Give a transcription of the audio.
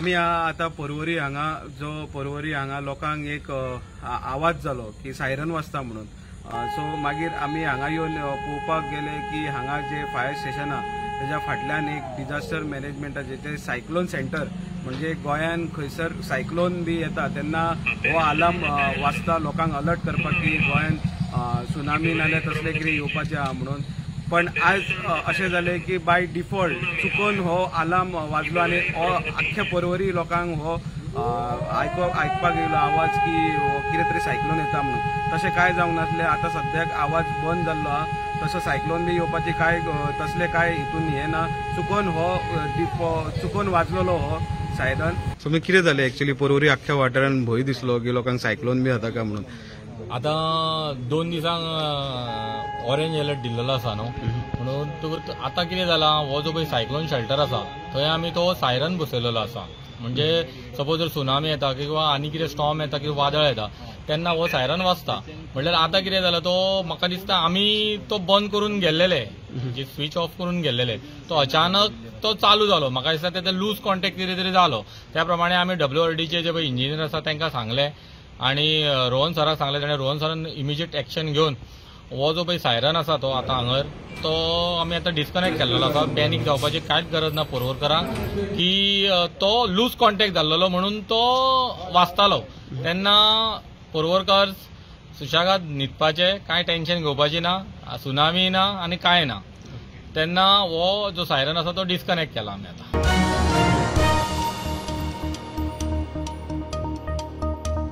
आमी आता पर्वरी हांगा लोकांक एक आवाज जालो की सायरन वाजता म्हणून सो मागीर आमी हांगा येवन पळोवपाक गेले की हांगा जे फायर स्टेशन आहा त्याच्या फाटल्यान एक डिजास्टर मॅनेजमेंटाचे जे सायक्लोन सेंटर म्हणजे गोंयान खंयसर सायक्लोन बी येता तेन्ना हो अलार्म वाजता लोकांक अलर्ट करपाक की गोंयान सुनामी नाल्यार तसले कितें येवपाचें आहा म्हणून। पण आज अशें जालें की बाय डिफॉल्ट चुकून हो अलार्म वाजलो आनी हो आख्ख्या पर्वरी लोकांक हो आयकपाक येयलो आवाज की कितें तरी सायक्लोन येता म्हणून। तशें कांय जावंक नासलें। आतां सद्याक आवाज बंद जाल्लो आहा, तसो सायक्लोन बी येवपाची तसले कांय हितून हें ना। चुकून वाजलेलो हो सायरन। सो मागीर कितें जालें एक्चुअली पर्वरी आख्ख्या वाठारान भंय दिसलो की लोकांक सायक्लोन बी जाता काय म्हणून। आता 2 दिसांक ऑरेंज अलर्ट दिल्लो आसा न्हू, म्हणून आता कितें जाला हो जो पळय सायक्लोन शेल्टर आसा थंय आमी तो सायरन बसयलेलो आसा। म्हणजे सपोज जर सुनामी येता किंवा आनी कितें स्टॉर्म येता किंवा वादळ येता तेन्ना हो सायरन वाजता। म्हणल्यार आता कितें जाला तो म्हाका दिसता आमी तो बंद करून गेल्लेले, म्हणजे स्विच ऑफ करून गेल्लेले, तो अचानक तो चालू जालो। म्हाका दिसता तें लूज कॉन्टॅक्ट कितें तरी जालो, त्या प्रमाणे आमी WRDचे जे पळय इंजिनियर आसा तांकां सांगले आनी रोहन सराक सांगले। ताणें रोहन सरान इमिजिएट एक्शन घेवन हो जो पळय सायरन आसा तो आतां हांगर तो आमी आतां डिस्कनेक्ट केल्लो आसा। पॅनीक जावपाची कांयच गरज ना पर्वरकरांक की तो लूज कॉन्टॅक्ट जाल्लो म्हणून तो वाजतालो। तेन्ना पर्वरकर सुशेगाद न्हिदपाचे, कांय टेन्शन घेवपाची ना, सुनामी ना आनी कांय ना। तेन्ना हो जो सायरन आसा तो डिस्कनेक्ट केला आमी आतां।